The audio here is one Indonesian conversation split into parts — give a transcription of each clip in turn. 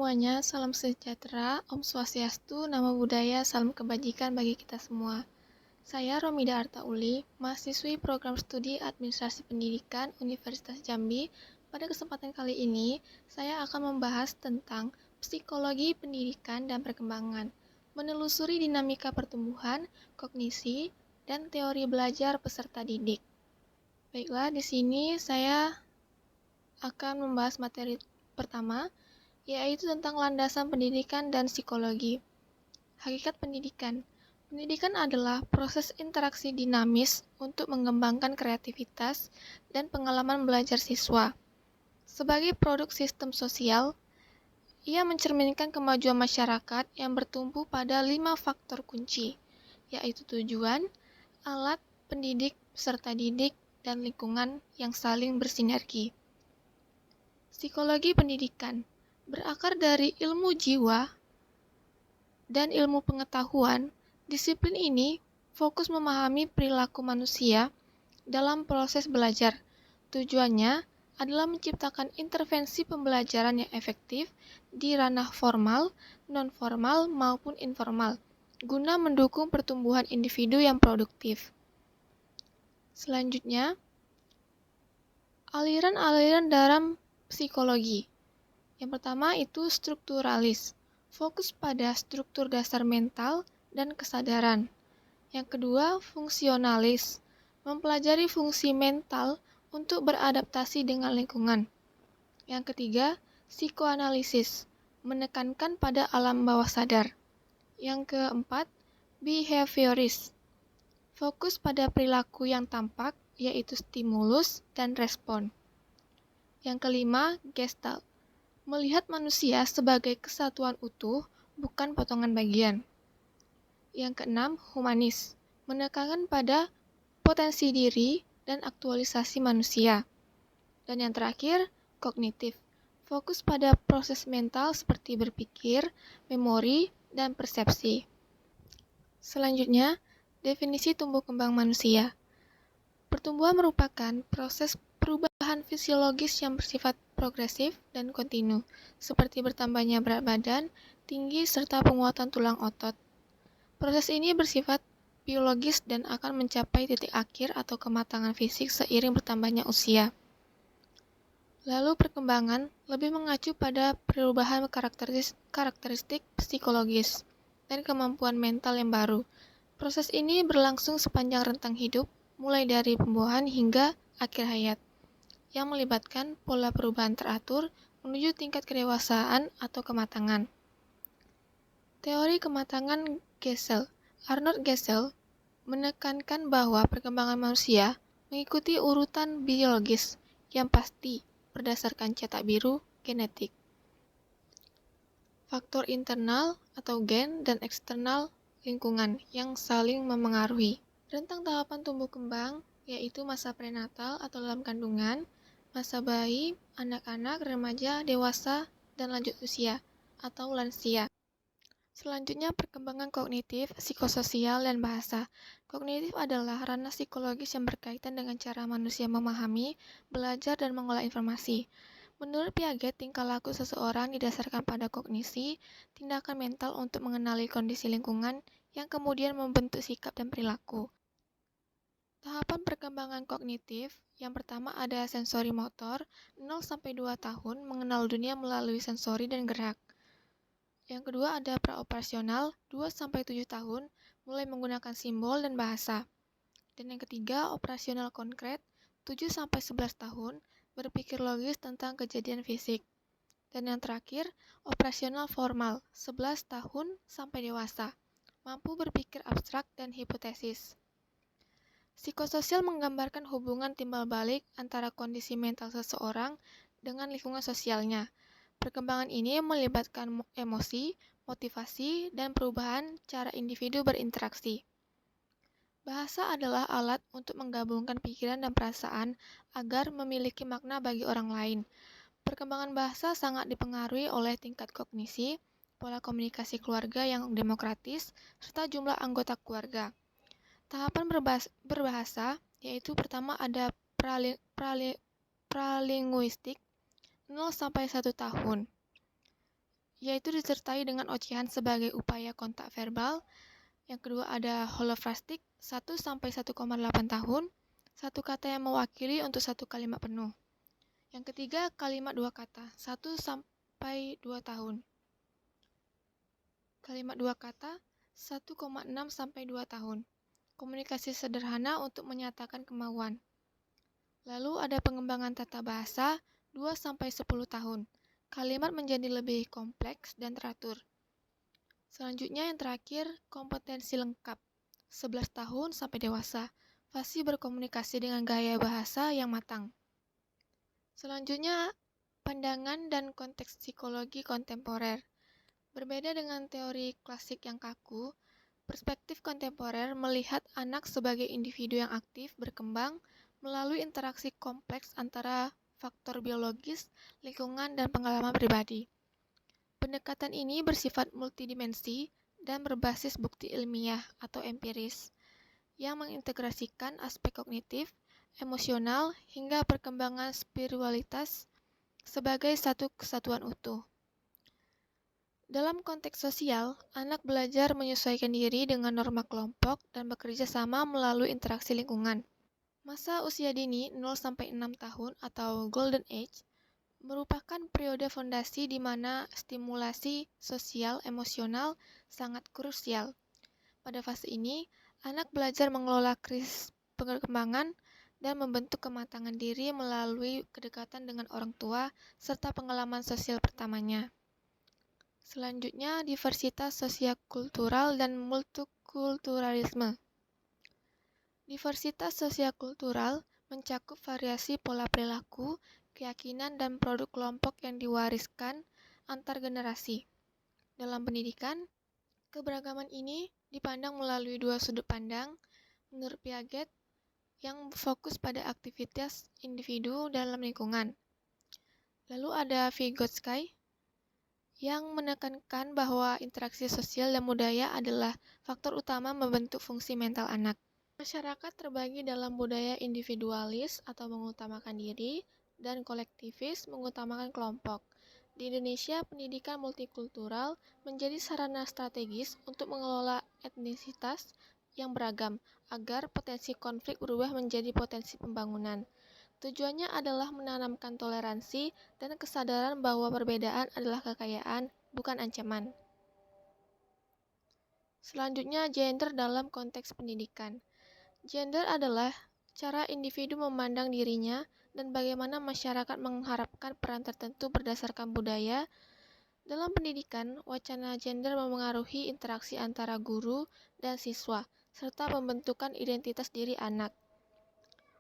semuanya, salam sejahtera, Om Swastiastu, Namo Buddhaya, salam kebajikan bagi kita semua. Saya Romida Artauli, mahasiswi program studi Administrasi Pendidikan Universitas Jambi. Pada kesempatan kali ini, saya akan membahas tentang psikologi pendidikan dan perkembangan, menelusuri dinamika pertumbuhan, kognisi, dan teori belajar peserta didik. Baiklah, di sini saya akan membahas materi pertama, yaitu tentang landasan pendidikan dan psikologi. Hakikat pendidikan. Pendidikan adalah proses interaksi dinamis untuk mengembangkan kreativitas dan pengalaman belajar siswa. Sebagai produk sistem sosial, ia mencerminkan kemajuan masyarakat yang bertumpu pada 5 faktor kunci, yaitu tujuan, alat, pendidik, peserta didik, dan lingkungan yang saling bersinergi. Psikologi pendidikan berakar dari ilmu jiwa dan ilmu pengetahuan. Disiplin ini fokus memahami perilaku manusia dalam proses belajar. Tujuannya adalah menciptakan intervensi pembelajaran yang efektif di ranah formal, non-formal, maupun informal, guna mendukung pertumbuhan individu yang produktif. Selanjutnya, aliran-aliran dalam psikologi. Yang pertama itu strukturalis, fokus pada struktur dasar mental dan kesadaran. Yang kedua, fungsionalis, mempelajari fungsi mental untuk beradaptasi dengan lingkungan. Yang ketiga, psikoanalisis, menekankan pada alam bawah sadar. Yang keempat, behavioris, fokus pada perilaku yang tampak, yaitu stimulus dan respon. Yang kelima, gestalt, melihat manusia sebagai kesatuan utuh, bukan potongan bagian. Yang keenam, humanis, menekankan pada potensi diri dan aktualisasi manusia. Dan yang terakhir, kognitif, fokus pada proses mental seperti berpikir, memori, dan persepsi. Selanjutnya, definisi tumbuh kembang manusia. Pertumbuhan merupakan proses perubahan fisiologis yang bersifat progresif dan kontinu, seperti bertambahnya berat badan, tinggi, serta penguatan tulang otot. Proses ini bersifat biologis dan akan mencapai titik akhir atau kematangan fisik seiring bertambahnya usia. Lalu perkembangan lebih mengacu pada perubahan karakteristik psikologis dan kemampuan mental yang baru. Proses ini berlangsung sepanjang rentang hidup, mulai dari pembuahan hingga akhir hayat, yang melibatkan pola perubahan teratur menuju tingkat kedewasaan atau kematangan. Teori kematangan Gesell. Arnold Gesell menekankan bahwa perkembangan manusia mengikuti urutan biologis yang pasti berdasarkan cetak biru genetik. Faktor internal atau gen dan eksternal lingkungan yang saling memengaruhi. Rentang tahapan tumbuh kembang yaitu masa prenatal atau dalam kandungan, masa bayi, anak-anak, remaja, dewasa, dan lanjut usia atau lansia. Selanjutnya, perkembangan kognitif, psikososial, dan bahasa. Kognitif adalah ranah psikologis yang berkaitan dengan cara manusia memahami, belajar, dan mengolah informasi. Menurut Piaget, tingkah laku seseorang didasarkan pada kognisi, tindakan mental untuk mengenali kondisi lingkungan, yang kemudian membentuk sikap dan perilaku. Tahapan perkembangan kognitif, yang pertama ada sensori motor, 0-2 tahun mengenal dunia melalui sensori dan gerak. Yang kedua ada praoperasional, 2-7 tahun mulai menggunakan simbol dan bahasa. Dan yang ketiga operasional konkret, 7-11 tahun berpikir logis tentang kejadian fisik. Dan yang terakhir operasional formal, 11 tahun sampai dewasa, mampu berpikir abstrak dan hipotesis. Psikososial menggambarkan hubungan timbal balik antara kondisi mental seseorang dengan lingkungan sosialnya. Perkembangan ini melibatkan emosi, motivasi, dan perubahan cara individu berinteraksi. Bahasa adalah alat untuk menggabungkan pikiran dan perasaan agar memiliki makna bagi orang lain. Perkembangan bahasa sangat dipengaruhi oleh tingkat kognisi, pola komunikasi keluarga yang demokratis, serta jumlah anggota keluarga. Tahapan berbahasa, yaitu pertama ada pralinguistik, 0-1 tahun. yaitu disertai dengan ocehan sebagai upaya kontak verbal. Yang kedua ada holofrastik, 1-1,8 tahun, satu kata yang mewakili untuk satu kalimat penuh. Yang ketiga, kalimat dua kata, 1-2 tahun. Kalimat dua kata, 1,6-2 tahun. Komunikasi sederhana untuk menyatakan kemauan. Lalu ada pengembangan tata bahasa, 2-10 tahun. Kalimat menjadi lebih kompleks dan teratur. Selanjutnya yang terakhir, kompetensi lengkap, 11 tahun sampai dewasa. Fasih berkomunikasi dengan gaya bahasa yang matang. Selanjutnya, pandangan dan konteks psikologi kontemporer. Berbeda dengan teori klasik yang kaku, perspektif kontemporer melihat anak sebagai individu yang aktif berkembang melalui interaksi kompleks antara faktor biologis, lingkungan, dan pengalaman pribadi. Pendekatan ini bersifat multidimensi dan berbasis bukti ilmiah atau empiris yang mengintegrasikan aspek kognitif, emosional, hingga perkembangan spiritualitas sebagai satu kesatuan utuh. Dalam konteks sosial, anak belajar menyesuaikan diri dengan norma kelompok dan bekerja sama melalui interaksi lingkungan. Masa usia dini 0-6 tahun atau Golden Age merupakan periode fondasi di mana stimulasi sosial emosional sangat krusial. Pada fase ini, anak belajar mengelola krisis perkembangan dan membentuk kematangan diri melalui kedekatan dengan orang tua serta pengalaman sosial pertamanya. Selanjutnya, diversitas sosiokultural dan multikulturalisme. Diversitas sosiokultural mencakup variasi pola perilaku, keyakinan, dan produk kelompok yang diwariskan antar generasi. Dalam pendidikan, keberagaman ini dipandang melalui dua sudut pandang, menurut Piaget, yang fokus pada aktivitas individu dalam lingkungan. Lalu ada Vygotsky, yang menekankan bahwa interaksi sosial dan budaya adalah faktor utama membentuk fungsi mental anak. Masyarakat terbagi dalam budaya individualis atau mengutamakan diri dan kolektivis mengutamakan kelompok. Di Indonesia, pendidikan multikultural menjadi sarana strategis untuk mengelola etnisitas yang beragam agar potensi konflik berubah menjadi potensi pembangunan. Tujuannya adalah menanamkan toleransi dan kesadaran bahwa perbedaan adalah kekayaan, bukan ancaman. Selanjutnya, gender dalam konteks pendidikan. Gender adalah cara individu memandang dirinya dan bagaimana masyarakat mengharapkan peran tertentu berdasarkan budaya. Dalam pendidikan, wacana gender memengaruhi interaksi antara guru dan siswa, serta pembentukan identitas diri anak.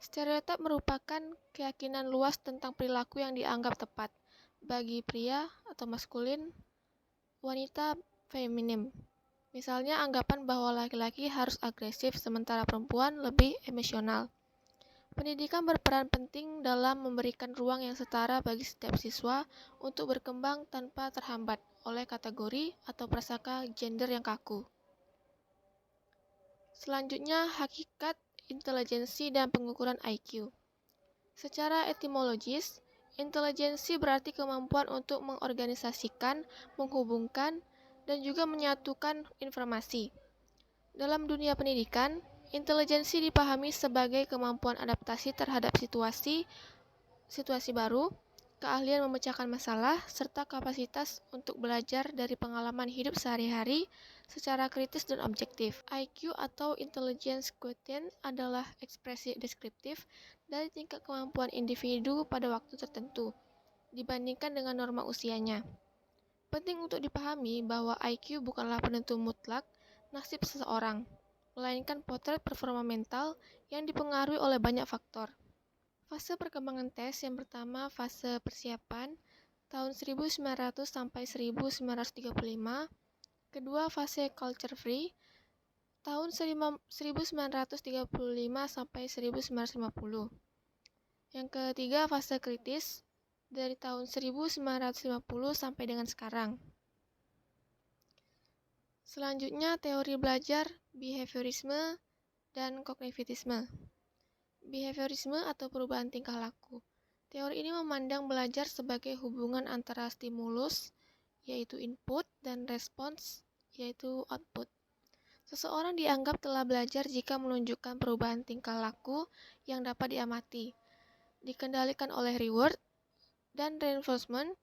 Stereotip merupakan keyakinan luas tentang perilaku yang dianggap tepat bagi pria atau maskulin, wanita feminim. Misalnya anggapan bahwa laki-laki harus agresif sementara perempuan lebih emosional. Pendidikan berperan penting dalam memberikan ruang yang setara bagi setiap siswa untuk berkembang tanpa terhambat oleh kategori atau prasangka gender yang kaku. Selanjutnya, hakikat, intelijensi, dan pengukuran IQ. Secara etimologis, intelijensi berarti kemampuan untuk mengorganisasikan, menghubungkan, dan juga menyatukan informasi. Dalam dunia pendidikan, intelijensi dipahami sebagai kemampuan adaptasi terhadap situasi baru, keahlian memecahkan masalah, serta kapasitas untuk belajar dari pengalaman hidup sehari-hari secara kritis dan objektif. IQ atau Intelligence Quotient adalah ekspresi deskriptif dari tingkat kemampuan individu pada waktu tertentu dibandingkan dengan norma usianya. Penting untuk dipahami bahwa IQ bukanlah penentu mutlak nasib seseorang, melainkan potret performa mental yang dipengaruhi oleh banyak faktor. Fase perkembangan tes yang pertama fase persiapan tahun 1900 sampai 1935, kedua fase culture free tahun 1935 sampai 1950. Yang ketiga fase kritis dari tahun 1950 sampai dengan sekarang. Selanjutnya teori belajar, behaviorisme, dan kognitivisme. Behaviorisme atau perubahan tingkah laku. Teori ini memandang belajar sebagai hubungan antara stimulus yaitu input, dan respons, yaitu output. Seseorang dianggap telah belajar jika menunjukkan perubahan tingkah laku yang dapat diamati, dikendalikan oleh reward dan reinforcement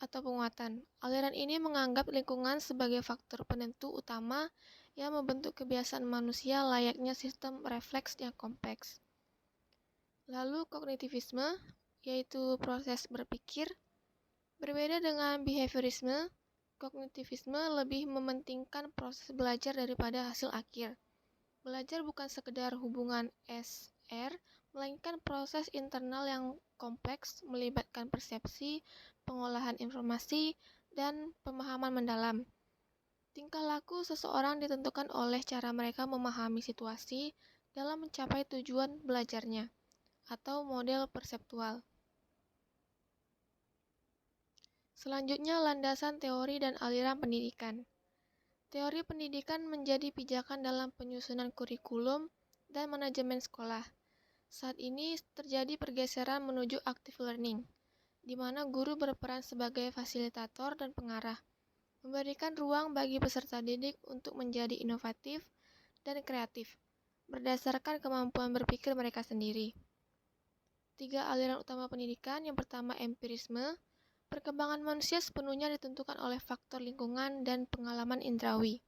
atau penguatan. Aliran ini menganggap lingkungan sebagai faktor penentu utama yang membentuk kebiasaan manusia layaknya sistem refleks yang kompleks. Lalu kognitivisme, yaitu proses berpikir. Berbeda dengan behaviorisme, kognitivisme lebih mementingkan proses belajar daripada hasil akhir. Belajar bukan sekedar hubungan SR, melainkan proses internal yang kompleks melibatkan persepsi, pengolahan informasi, dan pemahaman mendalam. Tingkah laku seseorang ditentukan oleh cara mereka memahami situasi dalam mencapai tujuan belajarnya, atau model perseptual. Selanjutnya, landasan teori dan aliran pendidikan. Teori pendidikan menjadi pijakan dalam penyusunan kurikulum dan manajemen sekolah. Saat ini terjadi pergeseran menuju active learning, di mana guru berperan sebagai fasilitator dan pengarah, memberikan ruang bagi peserta didik untuk menjadi inovatif dan kreatif, berdasarkan kemampuan berpikir mereka sendiri. 3 aliran utama pendidikan. Yang pertama, empirisme. Perkembangan manusia sepenuhnya ditentukan oleh faktor lingkungan dan pengalaman indrawi.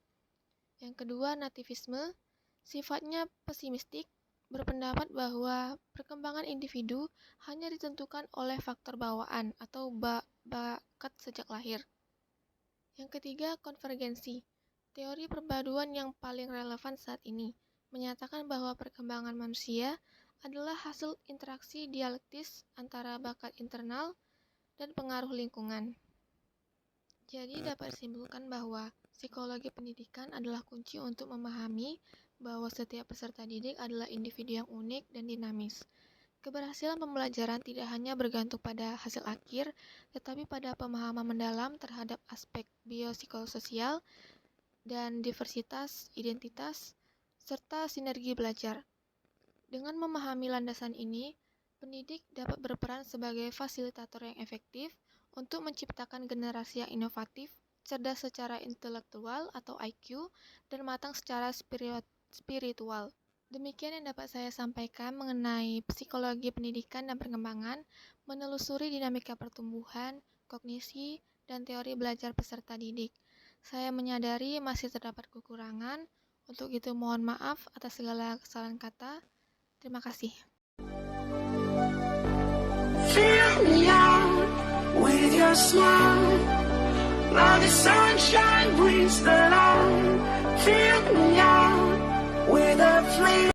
Yang kedua, nativisme. Sifatnya pesimistik, berpendapat bahwa perkembangan individu hanya ditentukan oleh faktor bawaan atau bakat sejak lahir. Yang ketiga, konvergensi. Teori perpaduan yang paling relevan saat ini menyatakan bahwa perkembangan manusia adalah hasil interaksi dialektis antara bakat internal dan pengaruh lingkungan. Jadi dapat disimpulkan bahwa psikologi pendidikan adalah kunci untuk memahami bahwa setiap peserta didik adalah individu yang unik dan dinamis. Keberhasilan pembelajaran tidak hanya bergantung pada hasil akhir, tetapi pada pemahaman mendalam terhadap aspek biopsikososial dan diversitas, identitas, serta sinergi belajar. Dengan memahami landasan ini, pendidik dapat berperan sebagai fasilitator yang efektif untuk menciptakan generasi yang inovatif, cerdas secara intelektual atau IQ, dan matang secara spiritual. Demikian yang dapat saya sampaikan mengenai psikologi pendidikan dan perkembangan, menelusuri dinamika pertumbuhan, kognisi, dan teori belajar peserta didik. Saya menyadari masih terdapat kekurangan, untuk itu mohon maaf atas segala kesalahan kata. Terima kasih. Fill me out with your smile, like the sunshine brings the light.